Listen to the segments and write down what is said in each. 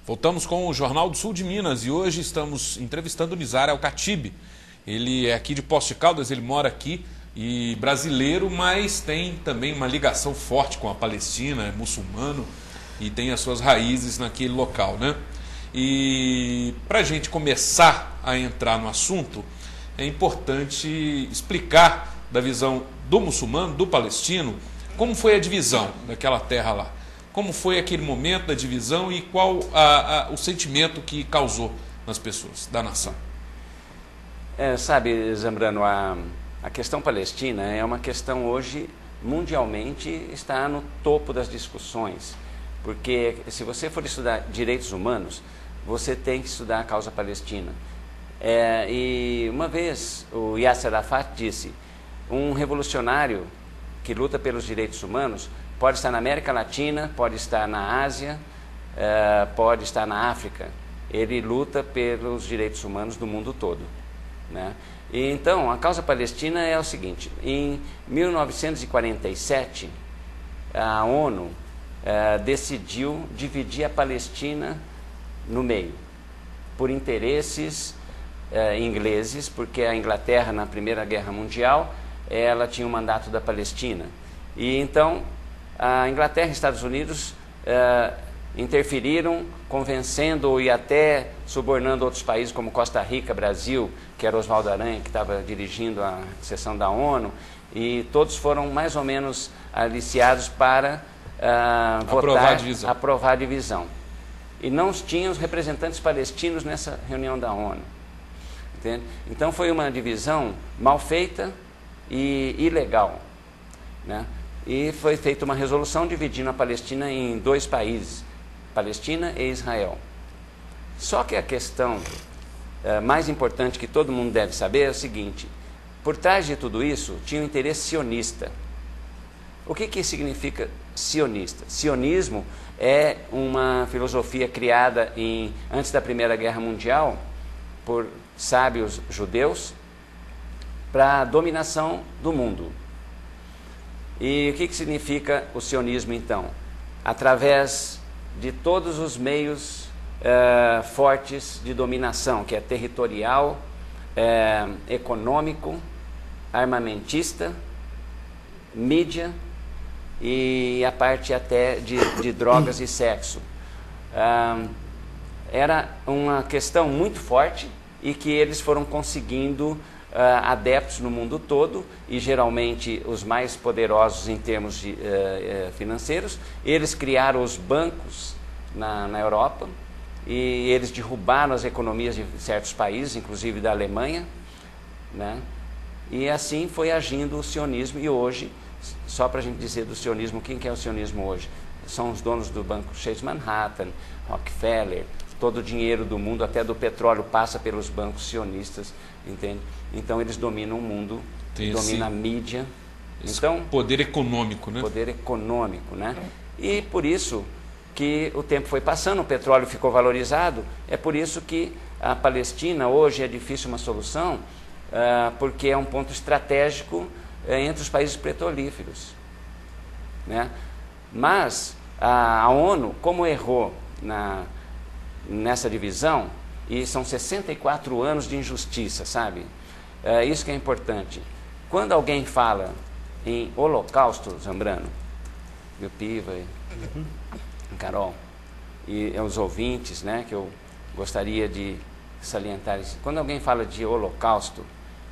Voltamos com o Jornal do Sul de Minas e hoje estamos entrevistando o Nizar El-Khatib. Ele é aqui de Poços de Caldas, ele mora aqui, e brasileiro, mas tem também uma ligação forte com a Palestina, é muçulmano e tem as suas raízes naquele local, né? E para a gente começar a entrar no assunto, é importante explicar da visão do muçulmano, do palestino, como foi a divisão daquela terra lá. Como foi aquele momento da divisão e qual o sentimento que causou nas pessoas da nação? Sabe, Zambrano, a questão palestina é uma questão hoje, mundialmente, está no topo das discussões. Porque se você for estudar direitos humanos, você tem que estudar a causa palestina. E uma vez o Yasser Arafat disse, um revolucionário que luta pelos direitos humanos pode estar na América Latina, pode estar na Ásia, pode estar na África. Ele luta pelos direitos humanos do mundo todo, né? E então, a causa palestina é o seguinte, em 1947, a ONU decidiu dividir a Palestina no meio, por interesses ingleses, porque a Inglaterra, na Primeira Guerra Mundial, ela tinha o mandato da Palestina. E então, a Inglaterra e Estados Unidos interferiram, convencendo e até subornando outros países como Costa Rica, Brasil, que era Oswaldo Aranha, que estava dirigindo a sessão da ONU, e todos foram mais ou menos aliciados para aprovar a divisão. E não tinham os representantes palestinos nessa reunião da ONU. Entende? Então foi uma divisão mal feita e ilegal, né? E foi feita uma resolução dividindo a Palestina em dois países, Palestina e Israel. Só que a questão mais importante que todo mundo deve saber é o seguinte, por trás de tudo isso tinha um interesse sionista. O que significa sionista? Sionismo é uma filosofia criada antes da Primeira Guerra Mundial por sábios judeus para a dominação do mundo. E o que significa o sionismo, então? Através de todos os meios fortes de dominação, que é territorial, econômico, armamentista, mídia e a parte até de drogas e sexo. Era uma questão muito forte e que eles foram conseguindo adeptos no mundo todo, e geralmente os mais poderosos em termos financeiros. Eles criaram os bancos na Europa e eles derrubaram as economias de certos países, inclusive da Alemanha, né? E assim foi agindo o sionismo. E hoje, só para a gente dizer do sionismo, quem que é o sionismo hoje? São os donos do Banco Chase Manhattan, Rockefeller, todo o dinheiro do mundo, até do petróleo, passa pelos bancos sionistas, entende? Então eles dominam o mundo, dominam a mídia. Então, poder econômico, né? Poder econômico, né? E por isso que o tempo foi passando, o petróleo ficou valorizado, é por isso que a Palestina hoje é difícil uma solução, porque é um ponto estratégico entre os países petrolíferos, né? Mas a ONU, como errou nessa divisão, e são 64 anos de injustiça, sabe? Isso que é importante. Quando alguém fala em holocausto, Zambrano, e o Piva, Carol, e os ouvintes, né, que eu gostaria de salientar isso. Quando alguém fala de holocausto,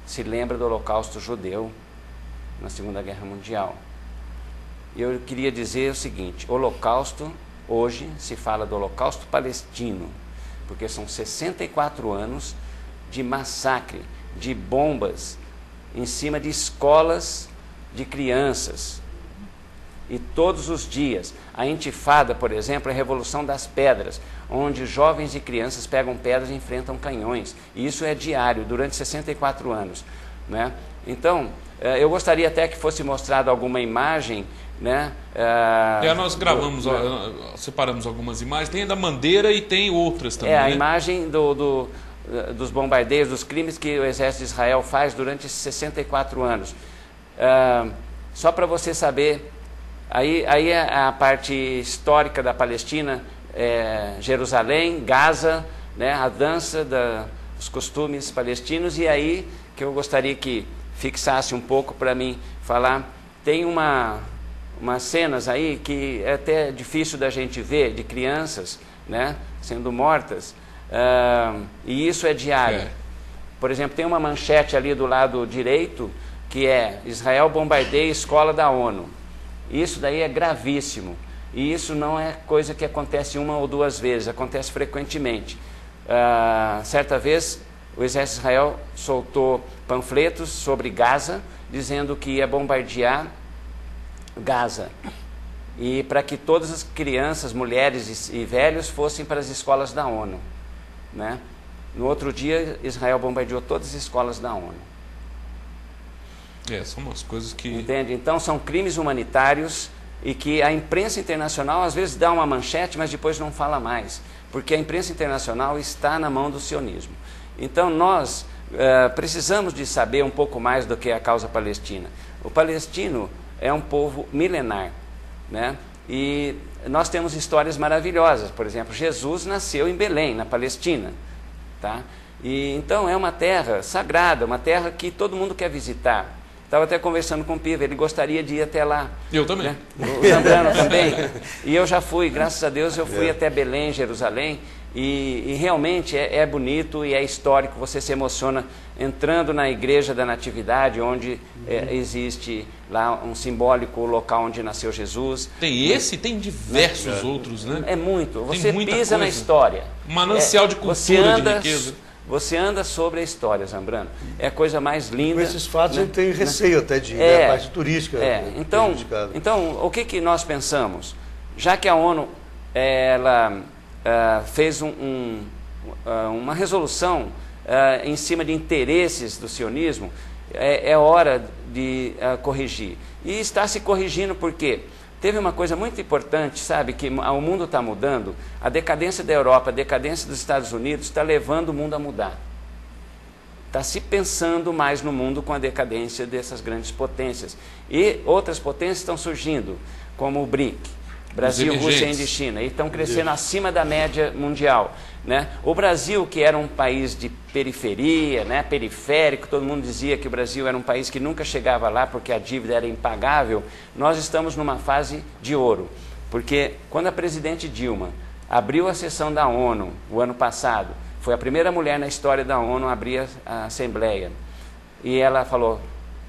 se lembra do holocausto judeu na Segunda Guerra Mundial. Eu queria dizer o seguinte, holocausto, hoje se fala do holocausto palestino, porque são 64 anos de massacre, de bombas em cima de escolas de crianças. E todos os dias, a intifada, por exemplo, é a Revolução das Pedras, onde jovens e crianças pegam pedras e enfrentam canhões. E isso é diário, durante 64 anos, né? Então, eu gostaria até que fosse mostrado alguma imagem, né? Nós gravamos, separamos algumas imagens, tem da bandeira e tem outras também. A imagem dos bombardeios, dos crimes que o exército de Israel faz durante esses 64 anos. Só para você saber, aí é a parte histórica da Palestina, Jerusalém, Gaza, né, a dança dos costumes palestinos. E aí que eu gostaria que fixasse um pouco para mim falar. Tem umas cenas aí que é até difícil da gente ver, de crianças, né, sendo mortas, e isso é diário. Por exemplo, tem uma manchete ali do lado direito que é: Israel bombardeia escola da ONU. Isso daí é gravíssimo. E isso não é coisa que acontece uma ou duas vezes, acontece frequentemente. Certa vez, o exército de Israel soltou panfletos sobre Gaza, dizendo que ia bombardear Gaza. E para que todas as crianças, mulheres e velhos fossem para as escolas da ONU, né? No outro dia, Israel bombardeou todas as escolas da ONU. São umas coisas que... Entende? Então, são crimes humanitários e que a imprensa internacional às vezes dá uma manchete, mas depois não fala mais, porque a imprensa internacional está na mão do sionismo. Então, nós precisamos de saber um pouco mais do que é a causa palestina. O palestino é um povo milenar, né? E nós temos histórias maravilhosas. Por exemplo, Jesus nasceu em Belém, na Palestina, tá? E então é uma terra sagrada, uma terra que todo mundo quer visitar. Estava até conversando com o Piva, ele gostaria de ir até lá. Eu também. Né? O Zambrano também. E eu já fui, graças a Deus, eu fui até Belém, Jerusalém, e realmente é bonito e é histórico. Você se emociona entrando na Igreja da Natividade, onde existe lá um simbólico local onde nasceu Jesus. Tem esse e tem diversos outros, né? É muito. Tem Você muita pisa coisa. na história. Um manancial de cultura, de riqueza. Você anda sobre a história, Zambrano. É a coisa mais linda. Com esses fatos, a gente tem receio até de a parte turística. Então, o que nós pensamos? Já que a ONU fez uma resolução em cima de interesses do sionismo, é hora de corrigir. E está se corrigindo por quê? Teve uma coisa muito importante, sabe, que o mundo está mudando, a decadência da Europa, a decadência dos Estados Unidos está levando o mundo a mudar. Está se pensando mais no mundo com a decadência dessas grandes potências. E outras potências estão surgindo, como o BRIC, Brasil, Rússia, Índia e China, e estão crescendo acima da média mundial, né? O Brasil, que era um país de periferia, né, periférico, todo mundo dizia que o Brasil era um país que nunca chegava lá porque a dívida era impagável. Nós estamos numa fase de ouro, porque quando a presidente Dilma abriu a sessão da ONU o ano passado, foi a primeira mulher na história da ONU a abrir a Assembleia, e ela falou: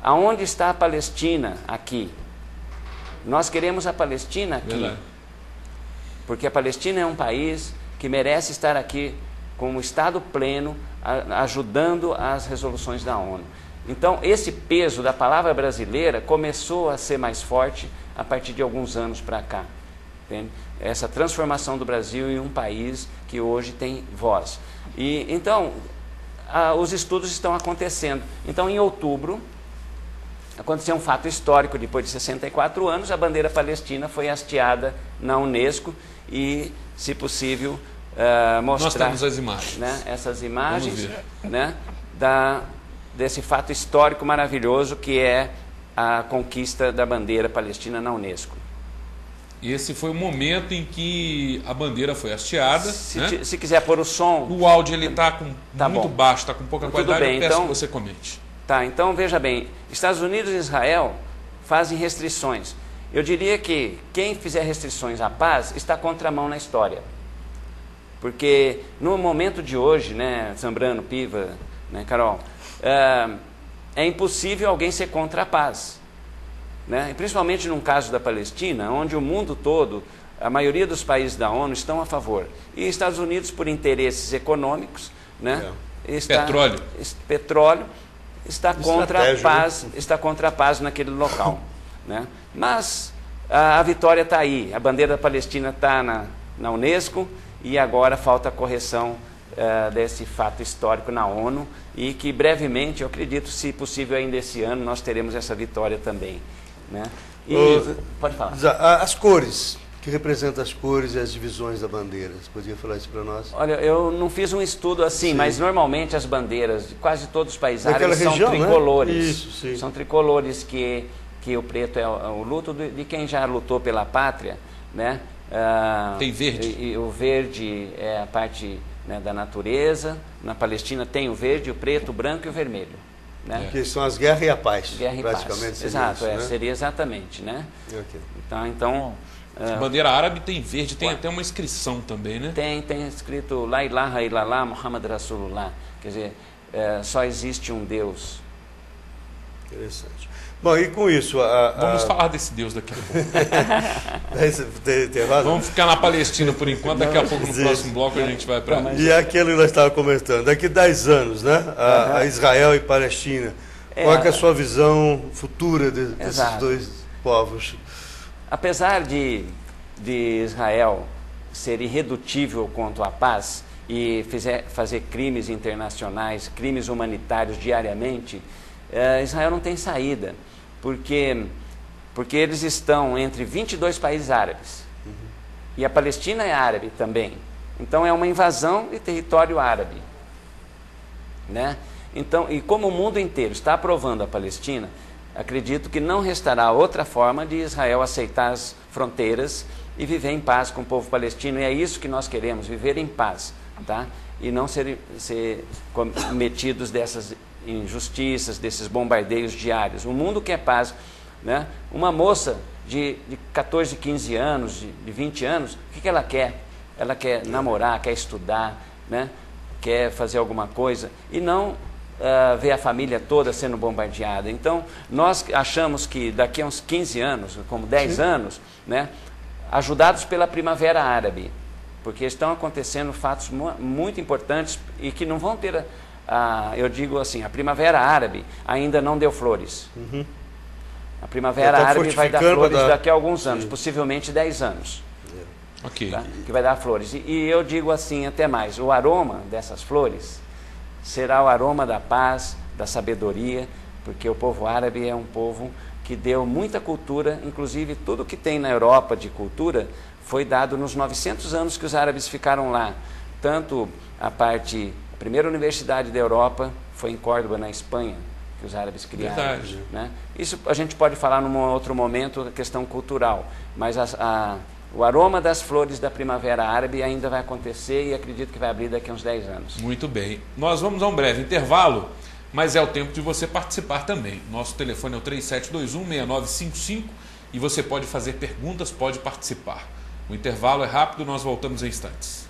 aonde está a Palestina aqui? Nós queremos a Palestina aqui. Verdade. Porque a Palestina é um país que merece estar aqui como Estado pleno, ajudando as resoluções da ONU. Então, esse peso da palavra brasileira começou a ser mais forte a partir de alguns anos para cá. Entende? Essa transformação do Brasil em um país que hoje tem voz. E então, os estudos estão acontecendo. Então, em outubro, aconteceu um fato histórico. Depois de 64 anos, a bandeira palestina foi hasteada na Unesco e, se possível, mostrar... Nós temos as imagens. Né, essas imagens, né, desse fato histórico maravilhoso que é a conquista da bandeira palestina na Unesco. E esse foi o momento em que a bandeira foi hasteada. Se quiser pôr o som... O áudio está muito baixo, está com pouca Tudo qualidade, bem, eu peço então, que você comente. Tá, então veja bem, Estados Unidos e Israel fazem restrições. Eu diria que quem fizer restrições à paz está contramão na história. Porque no momento de hoje, né, Zambrano, Piva, né, Carol, é impossível alguém ser contra a paz. Né? E principalmente num caso da Palestina, onde o mundo todo, a maioria dos países da ONU estão a favor. E Estados Unidos, por interesses econômicos, né, petróleo, está contra a paz naquele local. Né? Mas a vitória está aí, a bandeira da Palestina está na Unesco, e agora falta a correção desse fato histórico na ONU, e que brevemente, eu acredito, se possível ainda esse ano, nós teremos essa vitória também. Né? Pode falar. As cores, que representam as cores e as divisões da bandeira. Você podia falar isso para nós? Olha, eu não fiz um estudo assim, sim, mas normalmente as bandeiras de quase todos os países árabes são tricolores. Né? Isso, sim. São tricolores que o preto é o luto de quem já lutou pela pátria, né? Tem verde? E o verde é a parte, né, da natureza. Na Palestina tem o verde, o preto, o branco e o vermelho. Né? Que são as guerras e a paz. Guerra e praticamente paz. seria Exato, isso, né? seria exatamente. Né? Okay. Então Bandeira árabe tem verde, tem até uma inscrição também, né? Tem escrito La ilaha illallah Muhammad Rasulullah. Quer dizer, só existe um Deus. Interessante. Bom, e com isso... Vamos falar desse Deus daqui a pouco. Vamos ficar na Palestina por enquanto, daqui a pouco no próximo bloco a gente vai para... E aquilo que nós estávamos comentando, daqui a 10 anos, né? A Israel e Palestina, qual é a sua visão futura desses dois povos? Apesar de Israel ser irredutível quanto à paz e fazer crimes internacionais, crimes humanitários diariamente, Israel não tem saída, porque eles estão entre 22 países árabes. E a Palestina é árabe também. Então é uma invasão de território árabe. Né? Então, e como o mundo inteiro está aprovando a Palestina, acredito que não restará outra forma de Israel aceitar as fronteiras e viver em paz com o povo palestino. E é isso que nós queremos, viver em paz, tá? E não ser cometidos dessas injustiças, desses bombardeios diários. O mundo quer paz. Né? Uma moça de 14, 15 anos, de 20 anos, o que ela quer? Ela quer namorar, quer estudar, né? Quer fazer alguma coisa, e não ver a família toda sendo bombardeada. Então, nós achamos que daqui a uns 15 anos, como 10 anos, né, ajudados pela Primavera Árabe, porque estão acontecendo fatos muito importantes e que não vão ter, eu digo assim, a Primavera Árabe ainda não deu flores. A Primavera Árabe vai dar flores daqui a alguns anos, possivelmente 10 anos. Okay. Tá? Que vai dar flores. E eu digo assim, até mais, o aroma dessas flores será o aroma da paz, da sabedoria, porque o povo árabe é um povo que deu muita cultura, inclusive tudo que tem na Europa de cultura foi dado nos 900 anos que os árabes ficaram lá. Tanto a primeira universidade da Europa foi em Córdoba, na Espanha, que os árabes criaram. Verdade. Né? Isso a gente pode falar num outro momento, a questão cultural, mas o aroma das flores da Primavera Árabe ainda vai acontecer e acredito que vai abrir daqui a uns 10 anos. Muito bem. Nós vamos a um breve intervalo, mas é o tempo de você participar também. Nosso telefone é o 3721-6955 e você pode fazer perguntas, pode participar. O intervalo é rápido, nós voltamos em instantes.